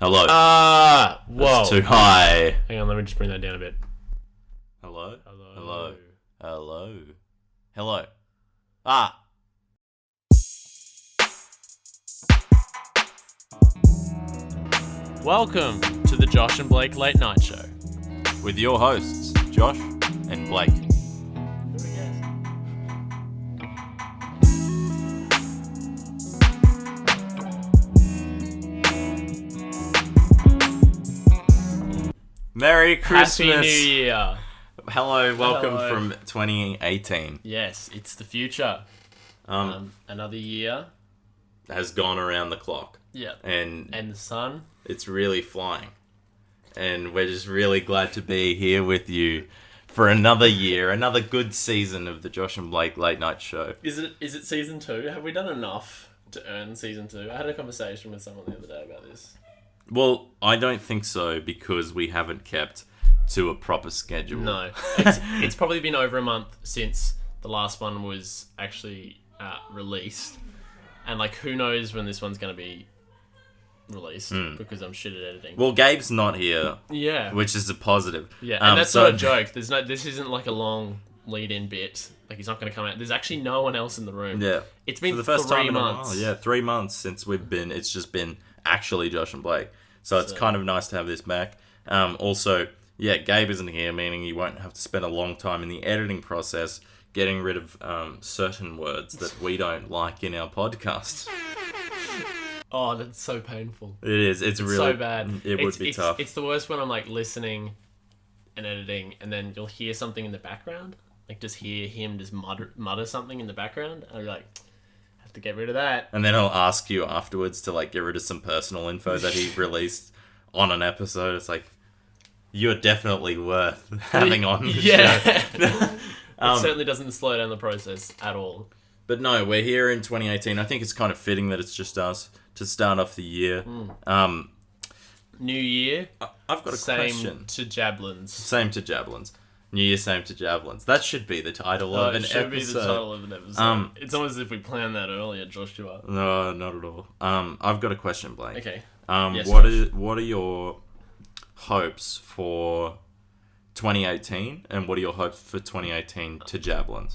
Hello. Whoa. That's too high. Hang on, let me just bring that down a bit. Hello? Hello. Hello. Hello. Hello. Ah. Welcome to the Josh and Blake Late Night Show. With your hosts, Josh and Blake. Merry Christmas. Happy New Year. Hello, welcome Hello. from 2018. Yes, it's the future. Another year. Has gone around the clock. Yeah. And the sun. it's really flying. And we're just really glad to be here with you for another year, another good season of the Josh and Blake Late Night Show. Is it season 2? Have we done enough to earn season 2? I had a conversation with someone the other day about this. Well, I don't think so because we haven't kept to a proper schedule. No. It's probably been over a month since the last one was actually released. And, like, who knows when this one's going to be released because I'm shit at editing. Well, Gabe's not here. Yeah. Which is a positive. Yeah, and that's not a joke. This isn't like a long lead-in bit. Like, he's not going to come out. There's actually no one else in the room. Yeah. It's been for the first 3 time in months. a while. Yeah, 3 months since it's just been actually Josh and Blake. So it's kind of nice to have this back. Also, yeah, Gabe isn't here, meaning you won't have to spend a long time in the editing process getting rid of certain words that we don't like in our podcast. Oh, that's so painful. It is. It's really so bad. It would be tough. It's the worst when I'm like listening and editing, and then you'll hear something in the background, like just hear him just mutter something in the background, and you're like, I have to get rid of that. And then he'll ask you afterwards to like get rid of some personal info that he released on an episode. It's like, you're definitely worth having on the show. It certainly doesn't slow down the process at all. But no, we're here in 2018. I think it's kind of fitting that it's just us to start off the year. New year. I've got a question. Same to TJABLNS. Same to TJABLNS. New year, same to TJABLNS. That should be the title of an episode. It should be the title of an episode. It's almost as if we planned that earlier, Joshua. No, not at all. I've got a question, Blake. Okay. Yes, what are your hopes for 2018, and what are your hopes for 2018 to TJABLNS?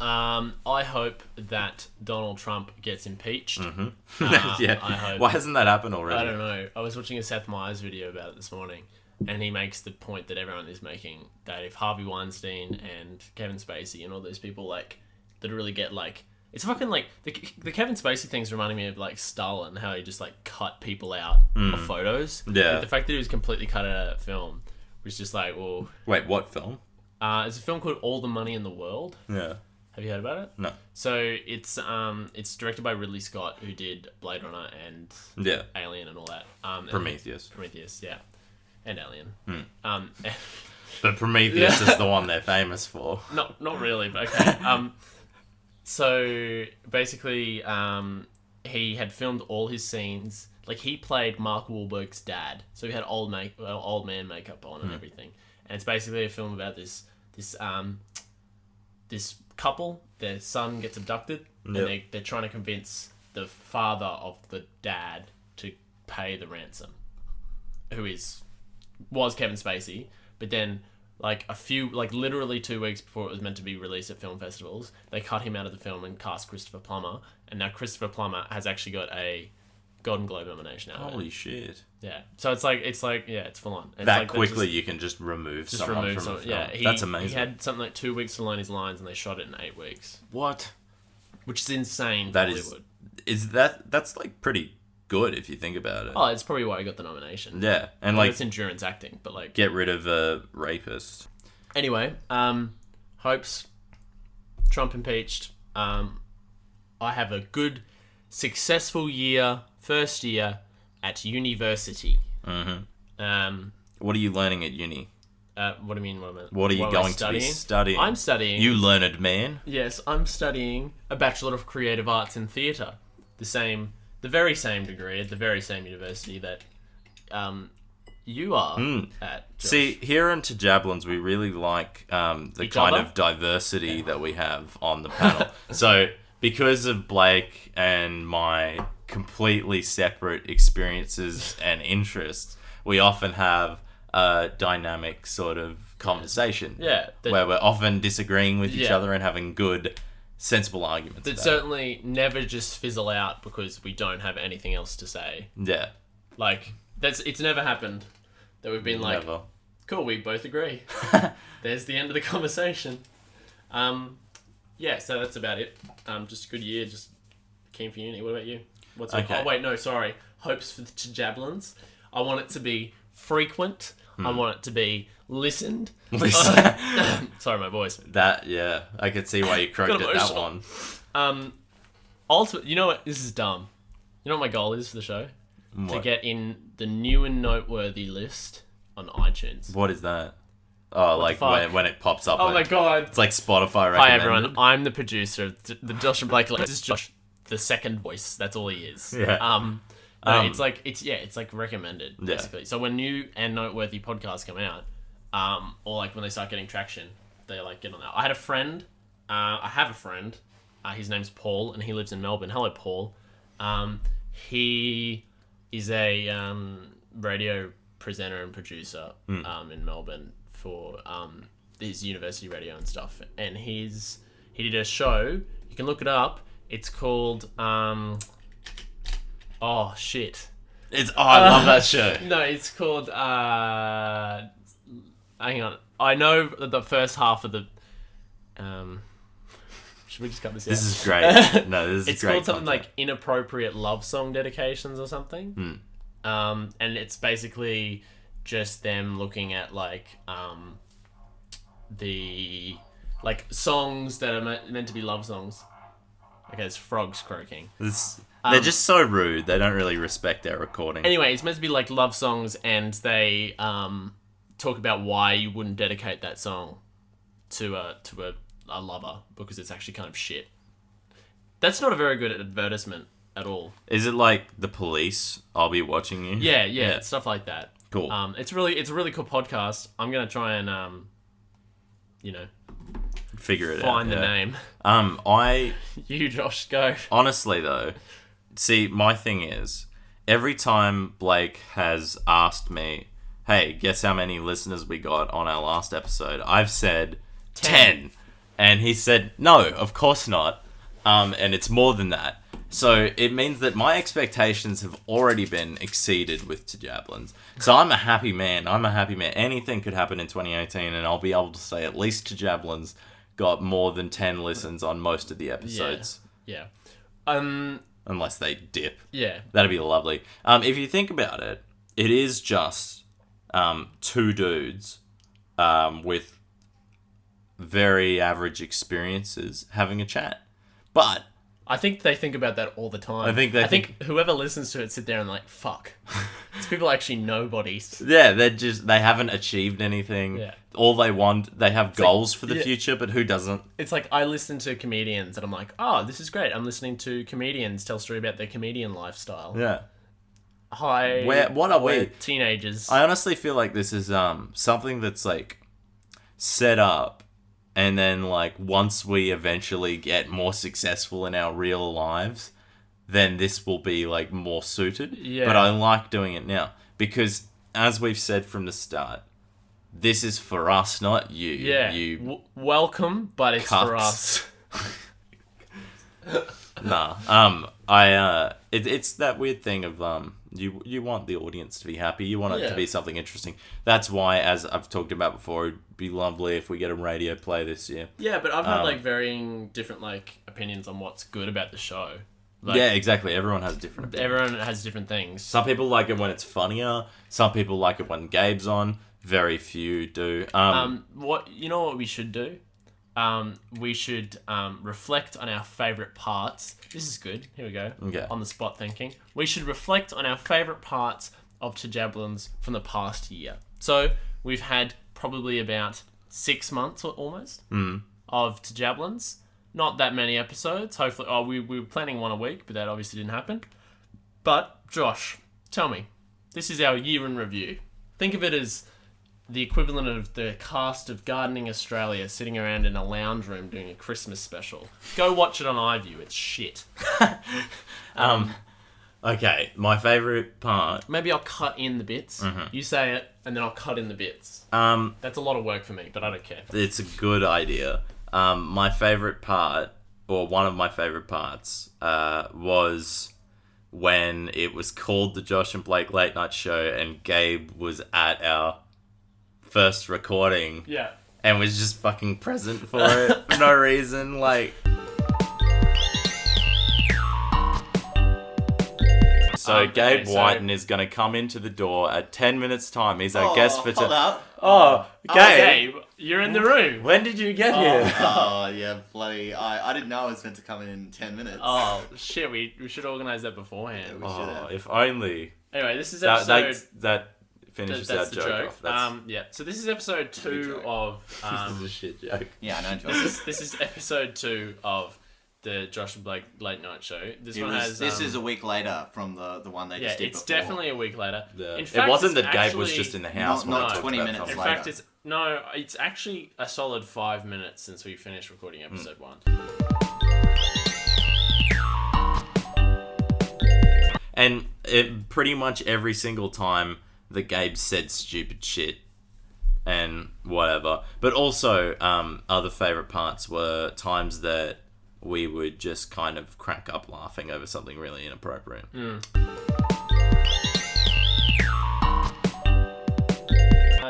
I hope that Donald Trump gets impeached. Mm-hmm. Yeah. I hope. Why hasn't that happened already? I don't know. I was watching a Seth Meyers video about it this morning, and he makes the point that everyone is making, that if Harvey Weinstein and Kevin Spacey and all those people like literally get like, it's fucking like the Kevin Spacey thing's reminding me of like Stalin, how he just like cut people out of photos. Yeah. Like, the fact that he was completely cut out of film was just like, well. Wait, what film? It's a film called All the Money in the World. Yeah. Have you heard about it? No. So it's directed by Ridley Scott, who did Blade Runner and Alien and all that. Prometheus. Prometheus, yeah, and Alien. But Prometheus is the one they're famous for. Not really, but okay. So basically, he had filmed all his scenes. Like, he played Mark Wahlberg's dad, so he had old man makeup on and everything. And it's basically a film about this couple. Their son gets abducted, and they're trying to convince the father of the dad to pay the ransom, who was Kevin Spacey. But then, literally 2 weeks before it was meant to be released at film festivals, they cut him out of the film and cast Christopher Plummer. And now Christopher Plummer has actually got a Golden Globe nomination out. Holy shit. Yeah. So it's full on. It's that like quickly you can just remove someone from a film. Yeah, that's amazing. He had something like 2 weeks to learn his lines, and they shot it in 8 weeks. What? Which is insane for That Hollywood. That's like pretty good if you think about it. Oh, it's probably why he got the nomination. Yeah. And like, it's endurance acting, but like, get rid of a rapist. Anyway, hopes, Trump impeached. I have a good, successful first year at university. Mm-hmm. What are you learning at uni? What do you mean? What are you going to be studying? I'm studying. You learned man. Yes, I'm studying a Bachelor of Creative Arts in Theatre. The very same degree at the very same university that you are at. Josh. See, here on TJABLNS, we really like the kind of diversity that we have on the panel. So, because of Blake and my completely separate experiences and interests, we often have a dynamic sort of conversation. Yeah. Where we're often disagreeing with each Yeah. other and having good, sensible arguments. That certainly never just fizzle out because we don't have anything else to say. Yeah. Like, it's never happened that we've been like, Never. cool, we both agree. There's the end of the conversation. Yeah, so that's about it. Just a good year, just keen for uni. What about you? What's Okay. Oh, wait, no, sorry. Hopes for the TJABLNS. I want it to be frequent. I want it to be listened. Sorry, my voice. That, yeah. I could see why you croaked Got at that emotional. one. Ultimate, you know what? This is dumb. You know what my goal is for the show? To What? get in the new and noteworthy list on iTunes. What is that? Oh, like fuck? when it pops up. Oh my god. It's like Spotify recommended. Hi everyone, I'm the producer of the Josh and Blake. This is Josh, the second voice. That's all he is. Yeah. It's like recommended basically. So when new and noteworthy podcasts come out, or like when they start getting traction, they like get on that. I have a friend. His name's Paul, and he lives in Melbourne. Hello, Paul. He is a radio presenter and producer in Melbourne for his university radio and stuff. And he did a show. You can look it up. It's called oh shit. I love that show. No, it's called hang on. I know the first half of the should we just cut this out? This is great. No, this is It's great. called something content. like Inappropriate Love Song Dedications or something. And it's basically just them looking at like the like songs that are meant to be love songs. Okay, it's frogs croaking. They're just so rude. They don't really respect their recording. Anyway, it's meant to be like love songs, and they talk about why you wouldn't dedicate that song to a lover because it's actually kind of shit. That's not a very good advertisement at all. Is it like The Police? I'll be watching you. Yeah, stuff like that. Cool. It's a really cool podcast. I'm gonna try and Figure it out. find the name. You, Josh, go. Honestly though, see, my thing is, every time Blake has asked me, hey, guess how many listeners we got on our last episode, I've said 10. And he said, no, of course not. And it's more than that. So it means that my expectations have already been exceeded with TJABLNS. So I'm a happy man. Anything could happen in 2018, and I'll be able to say at least TJABLNS got more than 10 listens on most of the episodes. Yeah. Unless they dip. Yeah. That'd be lovely. If you think about it, it is just two dudes with very average experiences having a chat. But I think they think about that all the time. I think whoever listens to it sit there and like, fuck. These people are actually nobodies. yeah, they haven't achieved anything. Yeah. All they want, they have goals for the yeah. future, but who doesn't? It's like I listen to comedians and I'm like, oh, this is great. I'm listening to comedians tell a story about their comedian lifestyle. Yeah. Hi. What are we're we? Teenagers. I honestly feel like this is something that's like set up, and then like once we eventually get more successful in our real lives, then this will be like more suited. Yeah. But I like doing it now because, as we've said from the start, this is for us, not you. Yeah. You welcome, but it's cucks. for us. Nah. It's that weird thing of you want the audience to be happy. You want it to be something interesting. That's why, as I've talked about before, it'd be lovely if we get a radio play this year. Yeah, but I've had like varying different like opinions on what's good about the show. Like, Yeah, exactly. Everyone has different opinions. everyone has different things. Some people like it when it's funnier. Some people like it when Gabe's on. Very few do. What we should do? We should reflect on our favourite parts. This is good. Here we go. Okay. On the spot thinking. We should reflect on our favourite parts of TJABLNS from the past year. So we've had probably about 6 months or almost of TJABLNS. Not that many episodes. Hopefully, we were planning one a week, but that obviously didn't happen. But Josh, tell me, this is our year in review. Think of it as the equivalent of the cast of Gardening Australia sitting around in a lounge room doing a Christmas special. Go watch it on iView. It's shit. Okay, my favourite part... Maybe I'll cut in the bits. You say it, and then I'll cut in the bits. That's a lot of work for me, but I don't care. It's a good idea. My favourite part, or one of my favourite parts, was when it was called the Josh and Blake Late Night Show and Gabe was at our first recording. Yeah. And was just fucking present for it for no reason, like... So Gabe Whiten is going to come into the door at 10 minutes time. He's our guest for today. Gabe, you're in the room. When did you get here? Oh, yeah, bloody... I didn't know I was meant to come in 10 minutes. Oh, shit, we should organise that beforehand. Yeah, we should have. If only. Anyway, this is episode... That finishes that's that the joke off. Yeah, so this is episode 2 of... This is a shit joke. Yeah, I know, Josh. This is episode 2 of the Josh and Blake Late Night Show. This is a week later from the one they just did it's before. definitely a week later. Yeah. In fact, it wasn't it's that Gabe actually, was just in the house. Not when 20 minutes something. In later. fact, it's actually a solid 5 minutes since we finished recording episode 1. And pretty much every single time that Gabe said stupid shit and whatever. But also, other favourite parts were times that we would just kind of crack up laughing over something really inappropriate.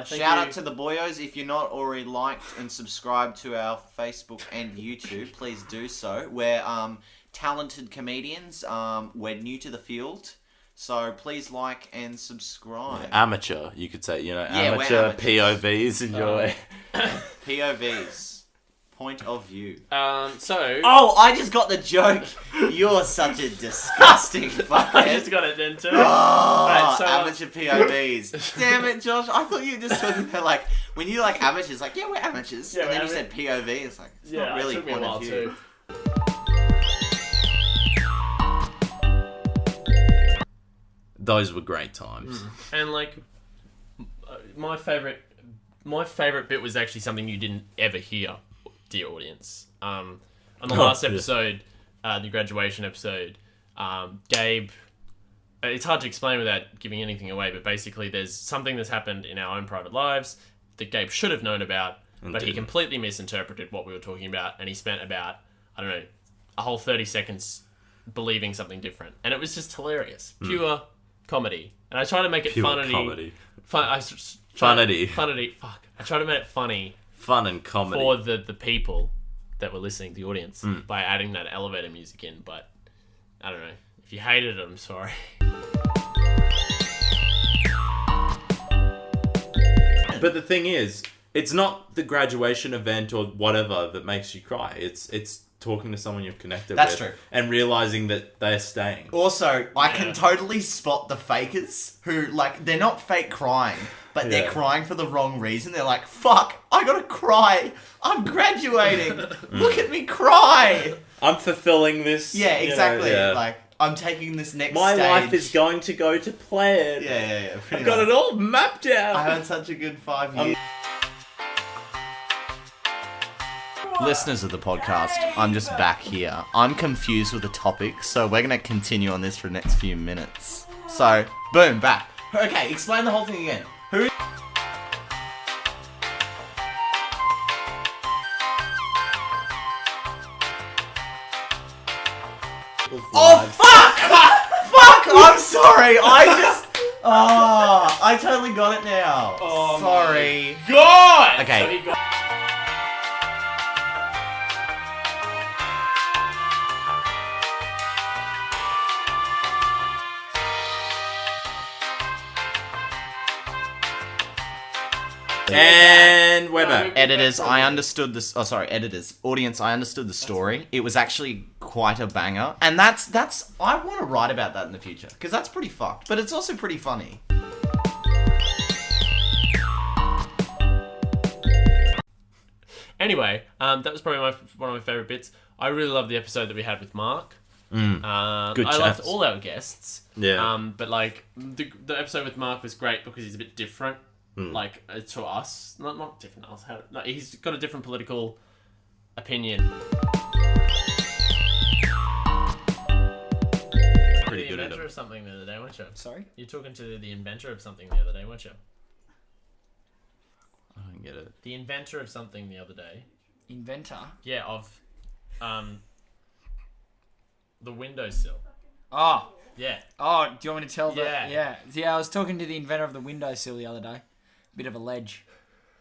Shout out to the boyos. If you're not already liked and subscribed to our Facebook and YouTube, please do so. We're talented comedians. We're new to the field. So please like and subscribe. Amateur, you could say, Yeah, we're amateur amateurs. POVs in your way. POVs. Point of view. So... Oh, I just got the joke. You're such a disgusting fuckhead. I just got it then too. Oh, Right, so, amateur POVs. Damn it, Josh. I thought you were just talking about, like, when you like amateurs, like, yeah, we're amateurs. Yeah, and then we're you said POV, it's like, it's not really it took me a point while of view. too. Those were great times. And like, my favorite bit was actually something you didn't ever hear, dear audience. On the last episode, the graduation episode, Gabe. It's hard to explain without giving anything away, but basically, there's something that's happened in our own private lives that Gabe should have known about, but he completely misinterpreted what we were talking about, and he spent about, I don't know, a whole 30 seconds believing something different, and it was just hilarious, pure comedy. And I try to make it Comedy. Funnity. Fuck. I try to make it funny. Fun and comedy. For the people that were listening, the audience, by adding that elevator music in. But, I don't know. If you hated it, I'm sorry. But the thing is, it's not the graduation event or whatever that makes you cry. It's talking to someone you've connected That's with. true. And realising that they're staying. Also, I can totally spot the fakers who, like, they're not fake crying, but they're crying for the wrong reason. They're like, fuck, I gotta cry. I'm graduating. Look at me cry. I'm fulfilling this. Yeah, exactly. Like, I'm taking this next My stage. life is going to go to plan. Yeah. I've got it all mapped out. I had such a good 5 years. Listeners of the podcast, I'm just back here. I'm confused with the topic, so we're going to continue on this for the next few minutes. So, boom, back. Okay, explain the whole thing again. Who... Oh, fuck! Fuck! I'm sorry, I totally got it now. Oh, sorry. God! Okay. So he got... And we're back. Editors, I understood this. Oh, sorry, editors. Audience, I understood the story. It was actually quite a banger. And that's I want to write about that in the future. Because that's pretty fucked. But it's also pretty funny. Anyway, that was probably one of my favourite bits. I really loved the episode that we had with Mark. Good I chats. loved all our guests. Yeah. But like the episode with Mark was great because he's a bit different. Like to us, not different to us. He's got a different political opinion. Pretty good at it. of something the other day, weren't you? Sorry? You're talking to the inventor of something the other day, weren't you? I don't get it. The inventor of something the other day. Inventor? Yeah, of the windowsill. Oh. Yeah. Oh, do you want me to tell Yeah. Yeah, I was talking to the inventor of the windowsill the other day. Bit of a ledge.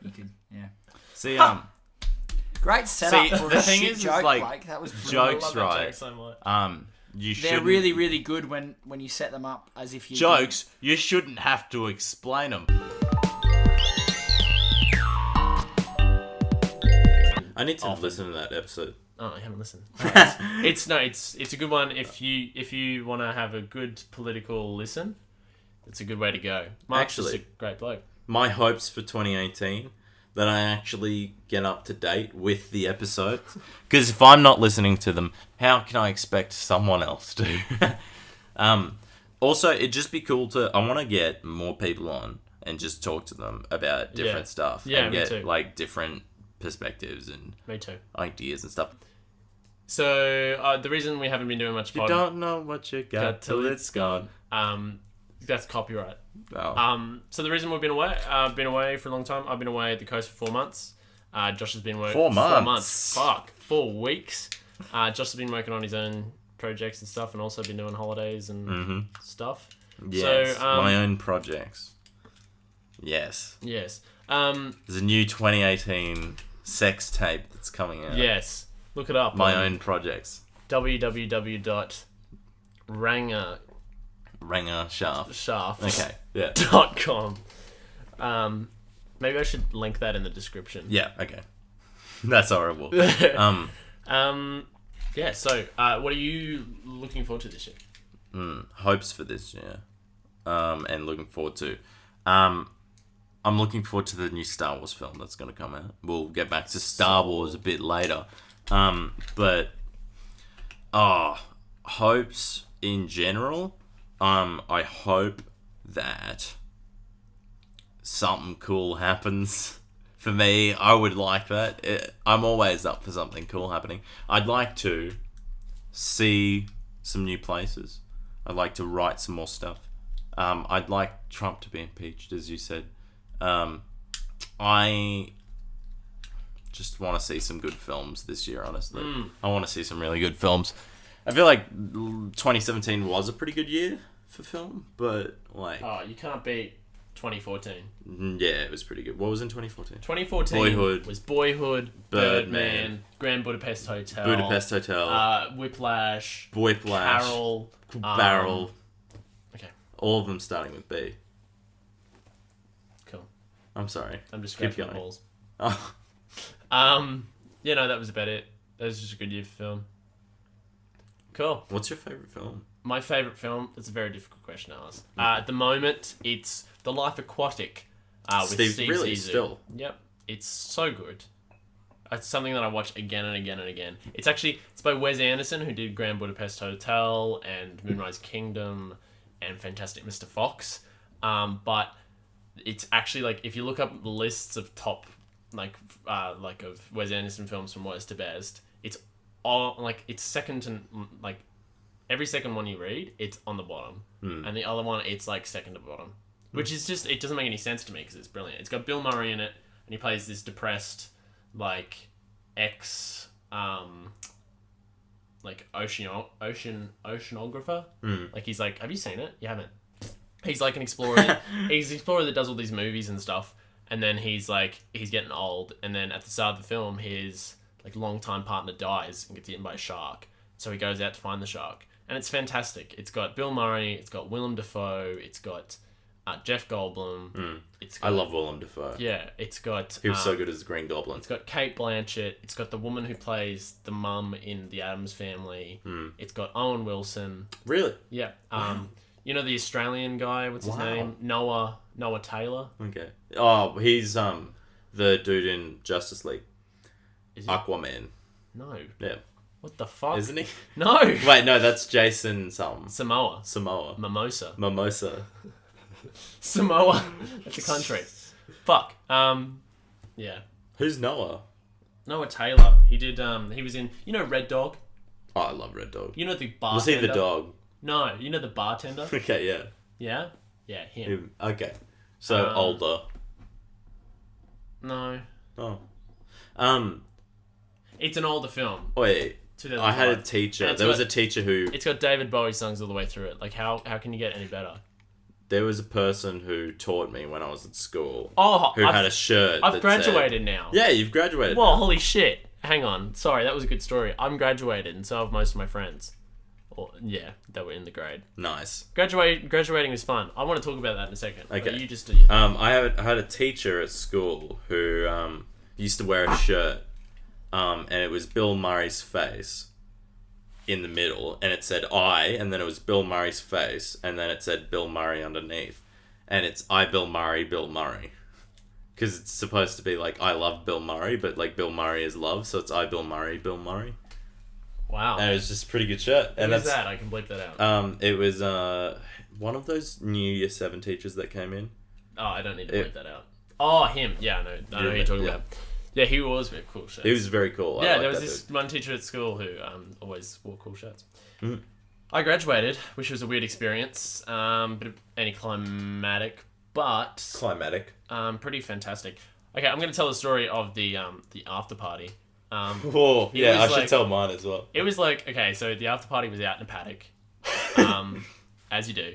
You could, yeah. See, Great setup See, for the a thing shit is joke, like, Blake. That was brilliant. jokes, I love that right? joke so much. you They're shouldn't... really, really good when you set them up as if you... Jokes, you shouldn't have to explain them. I need to listen to that episode. Oh, I haven't listened. It's a good one if you want to have a good political listen. It's a good way to go. Mark's just a great bloke. My hopes for 2018 that I actually get up to date with the episodes, because if I'm not listening to them, how can I expect someone else to? Also, it'd just be cool to... I want to get more people on and just talk to them about different stuff. Yeah, and me get too. like different perspectives and Me too. ideas and stuff. So the reason we haven't been doing much You don't know what you got till it's gone. That's copyright. Oh. So the reason we've been away, I've been away for a long time. I've been away at the coast for 4 months. Josh has been working 4 months. 4 months. Fuck, 4 weeks. Josh has been working on his own projects and stuff, and also been doing holidays and stuff. Yes, So, my own projects. Yes. Yes. There's a new 2018 sex tape that's coming out. Yes. Look it up. My own projects. www.ranger Ranger Shaft. Shaft. Okay. Yeah. .com. Maybe I should link that in the description. Yeah. Okay. That's horrible. Yeah. So what are you looking forward to this year? Hopes for this year. And looking forward to. I'm looking forward to the new Star Wars film that's going to come out. We'll get back to Star Wars a bit later. But hopes in general. I hope that something cool happens for me. I would like that. I'm always up for something cool happening. I'd like to see some new places. I'd like to write some more stuff. I'd like Trump to be impeached, as you said. I just want to see some good films this year, honestly. I want to see some really good films. I feel like 2017 was a pretty good year for film, but like... Oh, you can't beat 2014. Yeah, it was pretty good. What was in 2014? 2014 Boyhood. was Boyhood, Birdman, Grand Budapest Hotel, Whiplash, Carol, Barrel. Okay. All of them starting with B. Cool. I'm sorry. I'm just Keep scratching my going. balls. Oh. That was about it. That was just a good year for film. Cool. What's your favourite film? My favourite film, that's a very difficult question to ask. At the moment, it's The Life Aquatic with Steve really, Zissou. still? Yep. It's so good. It's something that I watch again and again and again. It's by Wes Anderson, who did Grand Budapest Hotel and Moonrise Kingdom and Fantastic Mr. Fox. But it's actually, like, if you look up lists of top, of Wes Anderson films from worst to best, it's all, like, it's second to, like, every second one you read, it's on the bottom. And the other one, it's, like, second to bottom. Which is just, it doesn't make any sense to me because it's brilliant. It's got Bill Murray in it, and he plays this depressed, like, oceanographer. Like, he's like, have you seen it? You haven't. He's like an explorer. He's an explorer that does all these movies and stuff. And then he's getting old. And then at the start of the film, his like longtime partner dies and gets eaten by a shark. So he goes out to find the shark. And it's fantastic. It's got Bill Murray. It's got Willem Dafoe. It's got Jeff Goldblum. I love Willem Dafoe. Yeah, it's got... He was so good as the Green Goblin. It's got Cate Blanchett. It's got the woman who plays the mum in The Addams Family. It's got Owen Wilson. Really? Yeah. You know the Australian guy? What's his name? Noah Taylor. Okay. Oh, he's the dude in Justice League. Is he? Aquaman. No. Yeah. What the fuck? Isn't he? No. Wait, no, that's Jason Samoa. Mimosa. Samoa. That's a country. Fuck. Yeah. Who's Noah? Noah Taylor. He did. He was in. You know Red Dog. Oh, I love Red Dog. You know the bartender. Was he the dog? No, you know the bartender? Okay, yeah. Yeah? Yeah, him. Okay. So, older. No. Oh. It's an older film. Wait. 2005. I had a teacher. There was a teacher who... It's got David Bowie songs all the way through it. Like, how can you get any better? There was a person who taught me when I was at school. Oh, who had a shirt. I've graduated now. Yeah, you've graduated. Well, now. holy shit. Hang on. Sorry, that was a good story. I'm graduated, and so have most of my friends. That were in the grade. Nice. Graduating was fun. I want to talk about that in a second. Okay. You just do your thing. I had a teacher at school who used to wear a shirt, and it was Bill Murray's face in the middle, and it said I, and then it was Bill Murray's face, and then it said Bill Murray underneath, and it's I Bill Murray, Bill Murray, because it's supposed to be like I love Bill Murray, but like Bill Murray is love, so it's I Bill Murray, Bill Murray. Wow. And it was just a pretty good shirt. And Who's that? I can bleep that out. It was one of those new Year 7 teachers that came in. Oh, I don't need to bleep that out. Oh, him. Yeah, I know who you're talking about. Yeah, he was very cool shirts. He was very cool. Yeah, there was this one teacher at school who always wore cool shirts. Mm. I graduated, which was a weird experience. Bit of anticlimactic, but... Climatic. Pretty fantastic. Okay, I'm going to tell the story of the after party. Oh, yeah, I should tell mine as well. It was like, okay, so the after party was out in a paddock, as you do.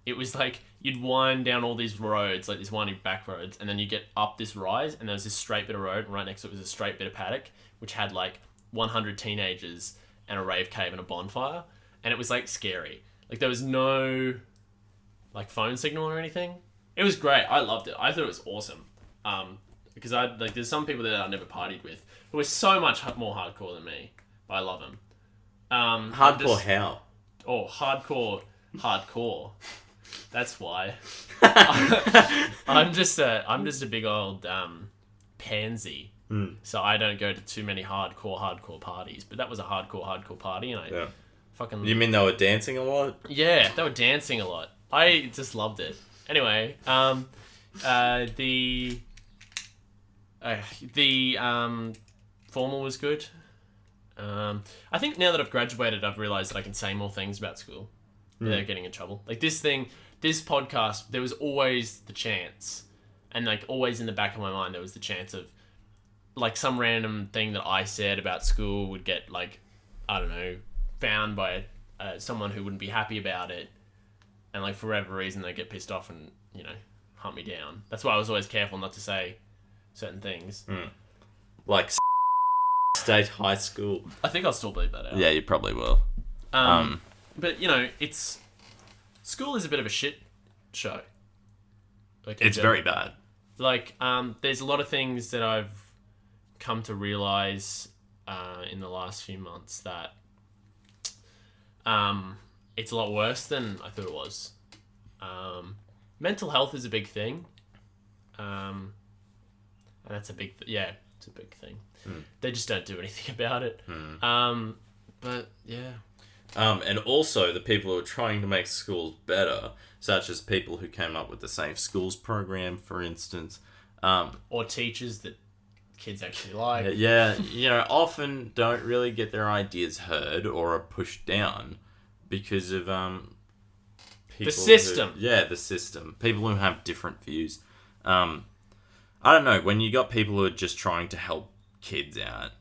It was like, you'd wind down all these roads, like these winding back roads, and then you get up this rise, and there was this straight bit of road, and right next to it was a straight bit of paddock, which had like 100 teenagers and a rave cave and a bonfire, and it was like scary. Like there was no like phone signal or anything. It was great. I loved it. I thought it was awesome. Because there's some people that I never partied with who are so much more hardcore than me, but I love them. Hardcore how? Oh, hardcore. That's why. I'm just a big old pansy. So I don't go to too many hardcore parties. But that was a hardcore party, and I fucking. You mean they were dancing a lot? Yeah, they were dancing a lot. I just loved it. Anyway, the formal was good. I think now that I've graduated, I've realised that I can say more things about school without getting in trouble. Like this podcast, there was always the chance, and like always in the back of my mind, there was the chance of like some random thing that I said about school would get like, I don't know, found by someone who wouldn't be happy about it, and like for whatever reason they get pissed off and hunt me down. That's why I was always careful not to say certain things. Like state high school. I think I'll still bleep that out. Yeah, you probably will. But it's school is a bit of a shit show. Like it's very bad. Like there's a lot of things that I've come to realize in the last few months that it's a lot worse than I thought it was. Mental health is a big thing. And that's a big it's a big thing. They just don't do anything about it. But yeah. And also the people who are trying to make schools better, such as people who came up with the Safe Schools program, for instance. Or teachers that kids actually like. Yeah, often don't really get their ideas heard or are pushed down because of people the system. The system. People who have different views. I don't know, when you got people who are just trying to help kids out,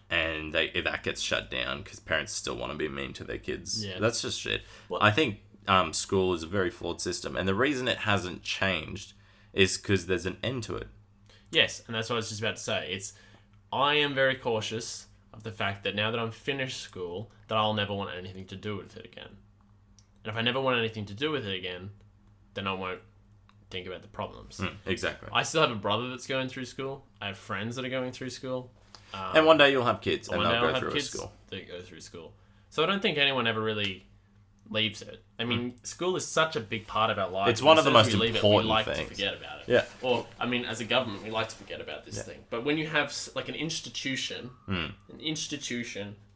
and that gets shut down because parents still want to be mean to their kids. Yeah. That's just shit. Well, I think school is a very flawed system, and the reason it hasn't changed is because there's an end to it. Yes, and that's what I was just about to say. I am very cautious of the fact that now that I'm finished school, that I'll never want anything to do with it again. And if I never want anything to do with it again, then I won't think about the problems. Exactly. I still have a brother that's going through school. I have friends that are going through school. And one day you'll have kids, and they'll go through school. They go through school. So I don't think anyone ever really leaves it. I mean, school is such a big part of our life. It's one of the most important things. We like to forget about it. Yeah. Or, I mean, as a government, we like to forget about this thing. But when you have, like, an institution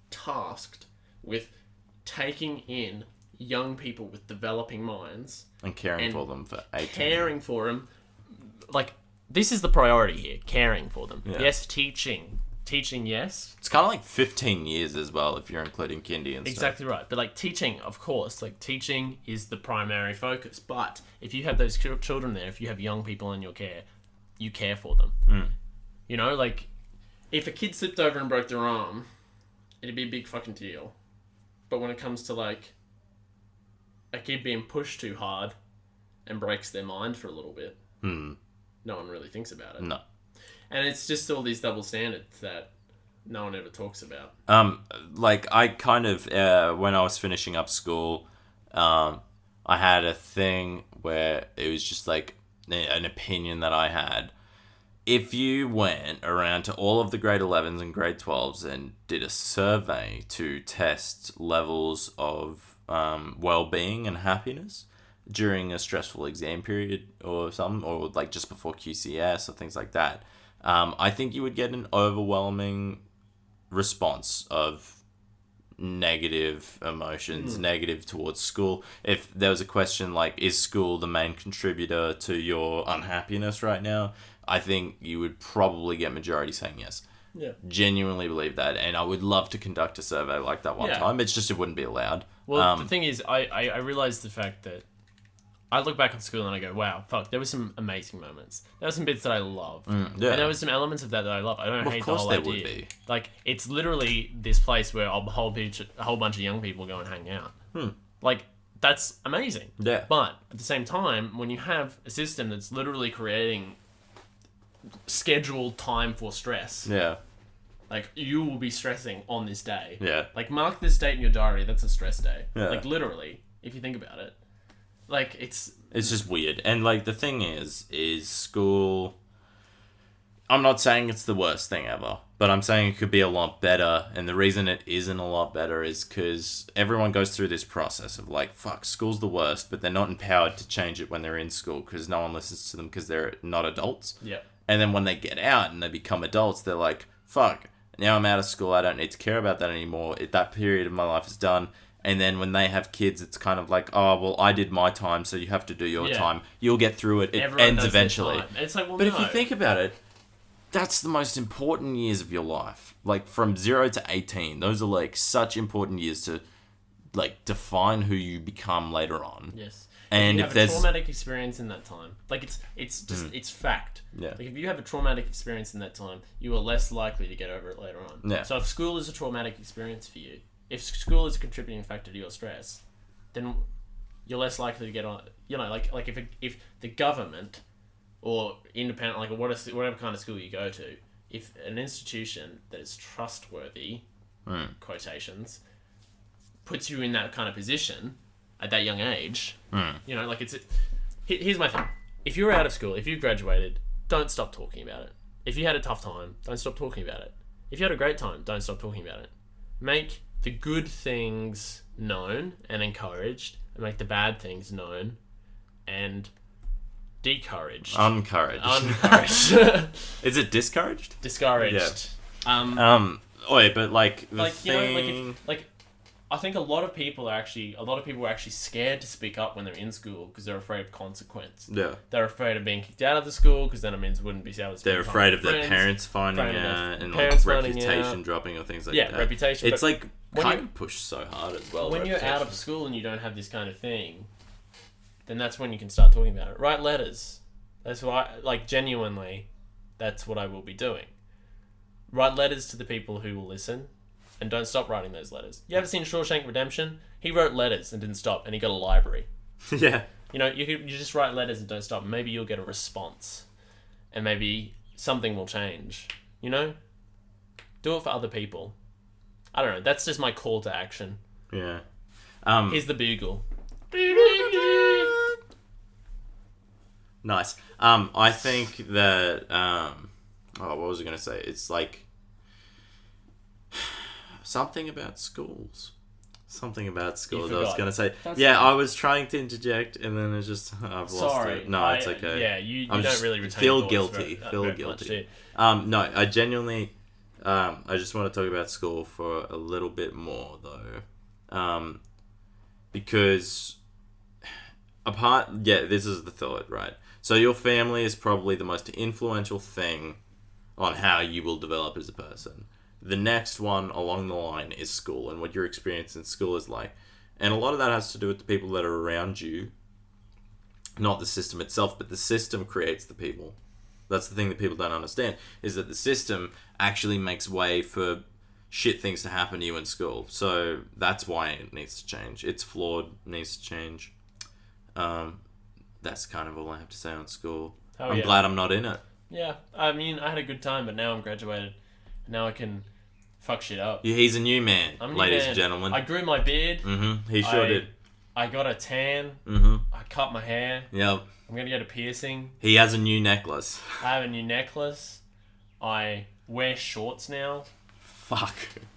tasked with taking in young people with developing minds... And caring for them for 18 Caring for them. Like, this is the priority here, caring for them. Yeah. Yes, teaching teaching, yes. It's kind of like 15 years as well if you're including kindy and stuff. Exactly right. But like teaching, of course, like teaching is the primary focus. But if you have those children there, if you have young people in your care, you care for them. You know, like if a kid slipped over and broke their arm, it'd be a big fucking deal. But when it comes to like a kid being pushed too hard and breaks their mind for a little bit, no one really thinks about it. No. And it's just all these double standards that no one ever talks about. Like I kind of when I was finishing up school, I had a thing where it was just like an opinion that I had. If you went around to all of the grade 11s and grade 12s and did a survey to test levels of well-being and happiness during a stressful exam period or something, or like just before QCS or things like that, I think you would get an overwhelming response of negative emotions, negative towards school. If there was a question like, is school the main contributor to your unhappiness right now? I think you would probably get majority saying yes. Yeah. Genuinely believe that, and I would love to conduct a survey like that one time. It's just it wouldn't be allowed. Well, the thing is, I realised the fact that I look back on school and I go, wow, fuck, there were some amazing moments. There were some bits that I loved. And there were some elements of that I love. I don't hate the whole idea. Of course there would be. Like, it's literally this place where a whole bunch of young people go and hang out. Like, that's amazing. Yeah. But at the same time, when you have a system that's literally creating scheduled time for stress. Yeah. Like, you will be stressing on this day. Yeah. Like, mark this date in your diary, that's a stress day. Yeah. Like, literally, if you think about it. Like, it's just weird. And, like, the thing is school... I'm not saying it's the worst thing ever, but I'm saying it could be a lot better. And the reason it isn't a lot better is because everyone goes through this process of, like, fuck, school's the worst, but they're not empowered to change it when they're in school because no one listens to them because they're not adults. Yeah. And then when they get out and they become adults, they're like, fuck, now I'm out of school, I don't need to care about that anymore. That period of my life is done. And then when they have kids, it's kind of like, oh, well, I did my time, so you have to do your time. You'll get through it. It Everyone ends does their eventually. time. It's like, well, but no. if you think about it, that's the most important years of your life. Like, from 0 to 18, those are, like, such important years to, like, define who you become later on. Yes. And if there's a traumatic experience in that time, like, it's just it's fact. Yeah. Like, if you have a traumatic experience in that time, you are less likely to get over it later on. Yeah. So if school is a traumatic experience for you, if school is a contributing factor to your stress, then you're less likely to get on. You know, like if the government or independent, like whatever kind of school you go to, if an institution that is trustworthy, quotations, puts you in that kind of position at that young age, you know, like here's my thing. If you're out of school, if you've graduated, don't stop talking about it. If you had a tough time, don't stop talking about it. If you had a great time, don't stop talking about it. Make the good things known and encouraged, and make the bad things known and decouraged. Uncouraged. Is it discouraged? Discouraged. Yeah. But like the thing... You know, like I think a lot of people are actually scared to speak up when they're in school because they're afraid of consequence. Yeah. They're afraid of being kicked out of the school because then it means wouldn't be able to spend They're time afraid with of their friends, parents finding out and like reputation dropping or things like that. Yeah, reputation. It's like kind of pushed so hard as well. When you're out of school and you don't have this kind of thing, then that's when you can start talking about it. Write letters. That's why, like, genuinely, that's what I will be doing. Write letters to the people who will listen. And don't stop writing those letters. You ever seen Shawshank Redemption? He wrote letters and didn't stop, and he got a library. Yeah. You know, you just write letters and don't stop. Maybe you'll get a response, and maybe something will change. You know, do it for other people. I don't know. That's just my call to action. Yeah. Here's the bugle. Nice. I think that. What was I gonna say? It's like. Something about schools. I was going to say. I was trying to interject and then it's just... I've lost it. No, it's okay. Yeah, you don't really retain feel thoughts guilty. very much. No, I genuinely... I just want to talk about school for a little bit more, though. Because... this is the thought, right? So your family is probably the most influential thing on how you will develop as a person. The next one along the line is school and what your experience in school is like. And a lot of that has to do with the people that are around you, not the system itself, but the system creates the people. That's the thing that people don't understand, is that the system actually makes way for shit things to happen to you in school. So that's why it needs to change. It's flawed, needs to change. That's kind of all I have to say on school. I'm glad I'm not in it. Yeah, I mean, I had a good time, but now I'm graduated. Now I can fuck shit up. Yeah, he's a new man, ladies and gentlemen. I grew my beard. Mm-hmm. He sure did. I got a tan. Mm-hmm. I cut my hair. Yep. I'm going to get a piercing. He has a new necklace. I have a new necklace. I wear shorts now. Fuck.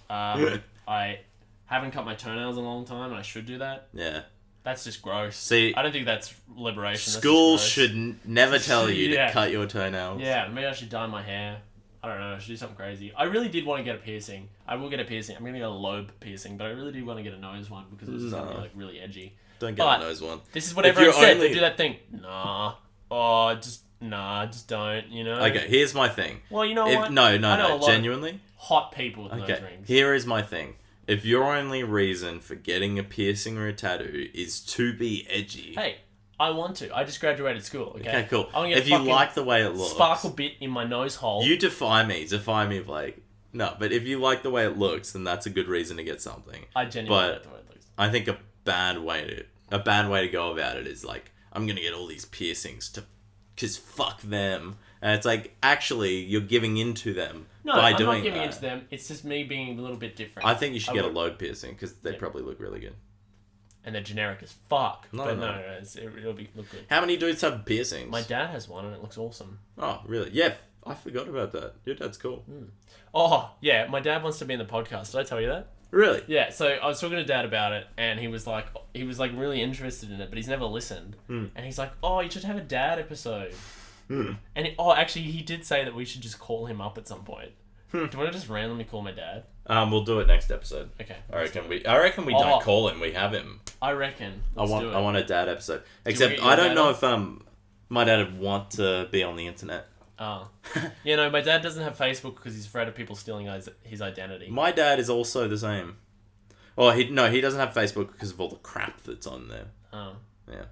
I haven't cut my toenails in a long time, and I should do that. Yeah. That's just gross. See, I don't think that's liberation. School should never tell you to cut your toenails. Yeah, maybe I should dye my hair. I don't know. I should do something crazy. I really did want to get a piercing. I will get a piercing. I'm going to get a lobe piercing, but I really do want to get a nose one because it's going to be like really edgy. Don't get a nose one. This is what everyone said. They do that thing. Nah. Oh, just don't, you know? Okay, here's my thing. Well, you know what? No, genuinely? Hot people with nose rings. Here is my thing. If your only reason for getting a piercing or a tattoo is to be edgy... Hey, I want to. I just graduated school, okay? Okay, cool. I'm gonna get if you like the way it looks... sparkle bit in my nose hole. You defy me, Blake. No, but if you like the way it looks, then that's a good reason to get something. I genuinely like the way it looks. I think a bad way to go about it is like, I'm gonna get all these piercings because fuck them. And it's like, actually, you're giving into them by doing that. I'm not giving into them. It's just me being a little bit different. I think you should get a lobe piercing because they probably look really good. And they're generic as fuck. No. It'll look good. How many dudes have piercings? My dad has one and it looks awesome. Oh, really? Yeah, I forgot about that. Your dad's cool. Oh, yeah, my dad wants to be in the podcast. Did I tell you that? Really? Yeah, so I was talking to Dad about it, and he was like really interested in it, but he's never listened. And he's like, oh, you should have a dad episode. And actually, he did say that we should just call him up at some point. Do you want to just randomly call my dad? We'll do it next episode. Okay. I reckon we don't call him. We have him. I reckon. I want a dad episode. Except I don't know if my dad would want to be on the internet. Oh. Yeah, no, my dad doesn't have Facebook because he's afraid of people stealing his identity. My dad is also the same. Oh, he doesn't have Facebook because of all the crap that's on there. Oh. Yeah.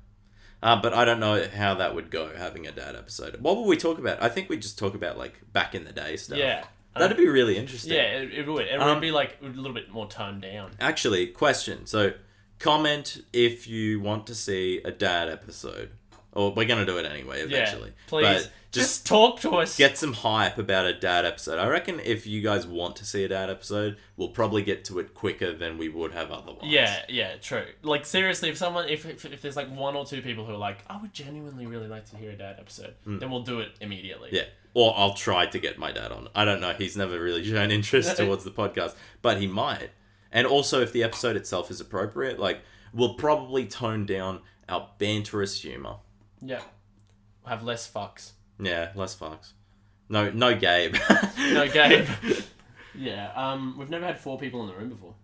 But I don't know how that would go, having a dad episode. What would we talk about? I think we'd just talk about, like, back in the day stuff. Yeah. That'd be really interesting. Yeah, it would. It would be, like, a little bit more toned down. Actually, question. So, comment if you want to see a dad episode. Or we're going to do it anyway, eventually. Yeah, please. But just talk to us. Get some hype about a dad episode. I reckon if you guys want to see a dad episode, we'll probably get to it quicker than we would have otherwise. Yeah, true. Like, seriously, if there's like one or two people who are like, I would genuinely really like to hear a dad episode, then we'll do it immediately. Yeah. Or I'll try to get my dad on. I don't know. He's never really shown interest towards the podcast, but he might. And also, if the episode itself is appropriate, like, we'll probably tone down our banterous humour. Yeah. We'll have less fucks. Yeah, less fucks. No Gabe. No Gabe. Yeah, we've never had 4 people in the room before.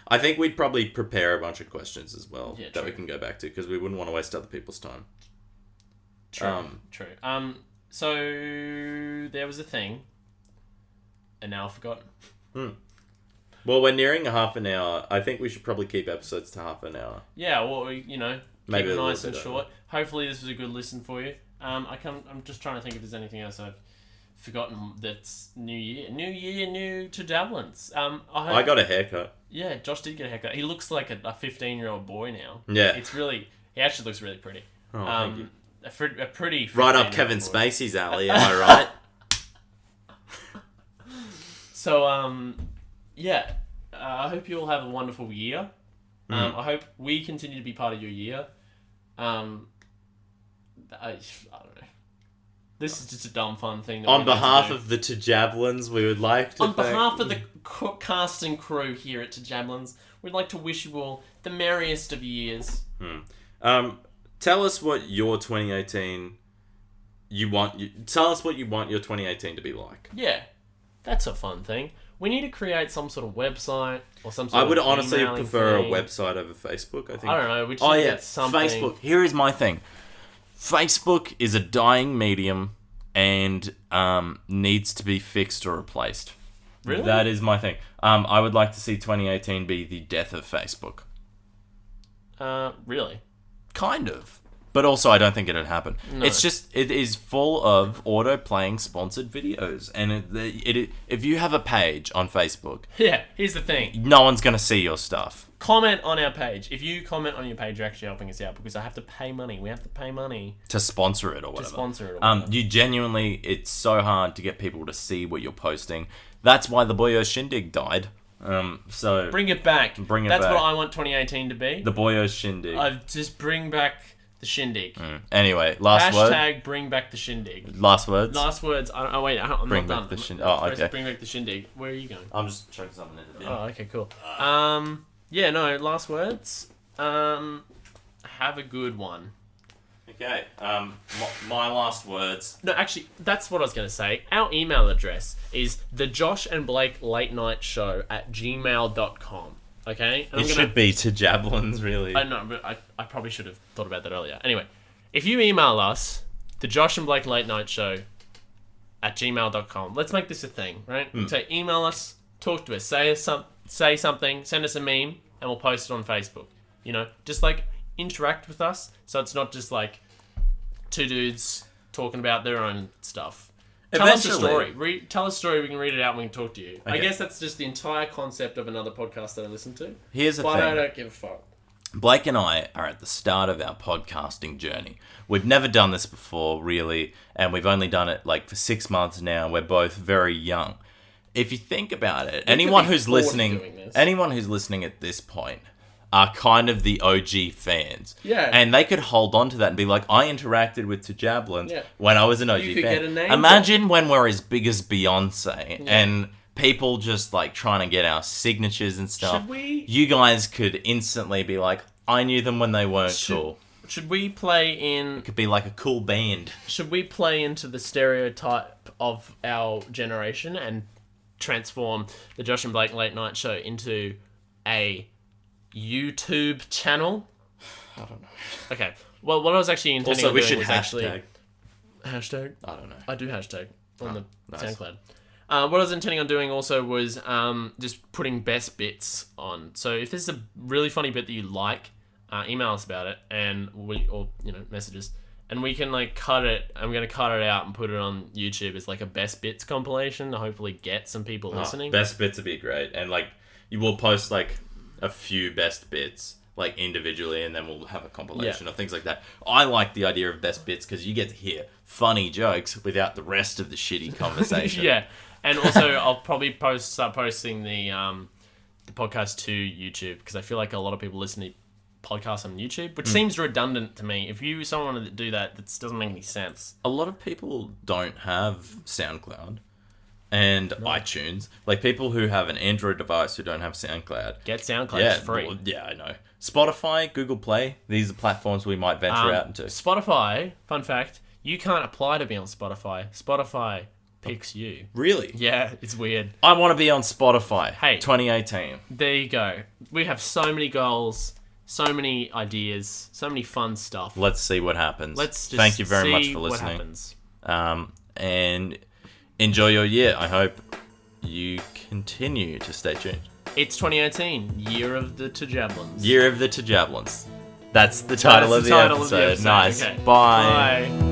I think we'd probably prepare a bunch of questions as well that we can go back to because we wouldn't want to waste other people's time. True. So there was a thing, and now I've forgotten. Well, we're nearing a half an hour. I think we should probably keep episodes to half an hour. Yeah, well, maybe keep it nice and short. Over. Hopefully this was a good listen for you. I'm just trying to think if there's anything else I've forgotten that's new year, new TJABLNS. I got a haircut. Yeah, Josh did get a haircut. He looks like a 15-year-old boy now. Yeah. He actually looks really pretty. Oh, thank you. A pretty... Right up Kevin Spacey's alley, am I right? So, yeah. I hope you all have a wonderful year. I hope we continue to be part of your year. I don't know. This is just a dumb fun thing. On behalf of the TJABLNS, we would like to On behalf of the cast and crew here at TJABLNS, we'd like to wish you all the merriest of years. Tell us what your 2018 tell us what you want your 2018 to be like. Yeah, that's a fun thing. We need to create some sort of website or some sort of I would honestly prefer thing. a website over Facebook. I think. I don't know. We just get something. Facebook. Here is my thing. Facebook is a dying medium, and needs to be fixed or replaced. Really? That is my thing. I would like to see 2018 be the death of Facebook. Really? Kind of. But also, I don't think it'd happen. No. It's just, it is full of auto-playing sponsored videos. And if you have a page on Facebook, Yeah, here's the thing. no one's going to see your stuff. Comment on our page. If you comment on your page, you're actually helping us out because I have to pay money. We have to pay money To sponsor it or to whatever. sponsor it. Or whatever. You genuinely, it's so hard to get people to see what you're posting. That's why the Boyo Shindig died. So Bring it back. Bring it That's back. what I want 2018 to be. the Boyo Shindig. Just bring back the shindig. Anyway, last word. Hashtag bring back the shindig. Last words. Last words. Wait, I'm Bring not back done. the shindig. Oh, Supposed to okay. Bring back the shindig. Where are you going? I'm just chucking something in the bin. Oh, okay, cool. Yeah, no, last words. Have a good one. Okay. My last words. No, actually, that's what I was going to say. Our email address is the Josh and Blake Late Night Show at gmail.com. Okay? And It should be TJABLNS, really. I know, but I probably should have thought about that earlier. Anyway, if you email us, the Josh and Blake Late Night Show at gmail.com, let's make this a thing, right? So email us, talk to us, say something, send us a meme, and we'll post it on Facebook. You know, just like interact with us, so it's not just like two dudes talking about their own stuff. Tell us a story. Tell us a story, we can read it out and we can talk to you. I Okay. guess that's just the entire concept of another podcast that I listen to. Here's the But thing. I don't give a fuck. Blake and I are at the start of our podcasting journey. We've never done this before, really, and we've only done it like for 6 months now. We're both very young. If you think about it, anyone be who's 40 listening, doing this. anyone who's listening at this point are kind of the OG fans. Yeah. And they could hold on to that and be like, I interacted with TJABLNS Yeah. when I was an OG You could fan. get a name Imagine when we're as big as Beyonce and people just like trying to get our signatures and stuff. Should we- You guys could instantly be like, I knew them when they weren't cool. Should we play in? It could be like a cool band. Should we play into the stereotype of our generation and transform the Josh and Blake Late Night Show into a YouTube channel? I don't know. Okay. Well, what I was actually intending Also, on we doing should was hashtag. actually hashtag. I don't know. I do hashtag on the nice. SoundCloud. What I was intending on doing also was just putting best bits on. So if there's a really funny bit that you like, email us about it, and message us, and we can like cut it. I'm gonna cut it out and put it on YouTube as like a best bits compilation to hopefully get some people listening. Best bits would be great. And like, you will post like a few best bits like individually, and then we'll have a compilation of things like that. I like the idea of best bits because you get to hear funny jokes without the rest of the shitty conversation. Yeah, and also I'll probably start posting the podcast to YouTube because I feel like a lot of people listen to podcasts on YouTube, which seems redundant to me. If you someone wanted to do that, that doesn't make any sense. A lot of people don't have SoundCloud and iTunes. Like people who have an Android device who don't have SoundCloud. Get SoundCloud, Yeah, it's free. well, yeah, I know. Spotify, Google Play, these are platforms we might venture out into. Spotify, fun fact, you can't apply to be on Spotify. Spotify picks you. Really? Yeah, it's weird. I want to be on Spotify. Hey. 2018. There you go. We have so many goals, so many ideas, so many fun stuff. Let's see what happens. Let's just Thank you very see much for what listening. happens. And enjoy your year. I hope you continue to stay tuned. It's 2018, year of the TJABLNS. Year of the TJABLNS. That's the title, That's of, the the title of the episode. episode. Nice. Okay. Bye. Bye.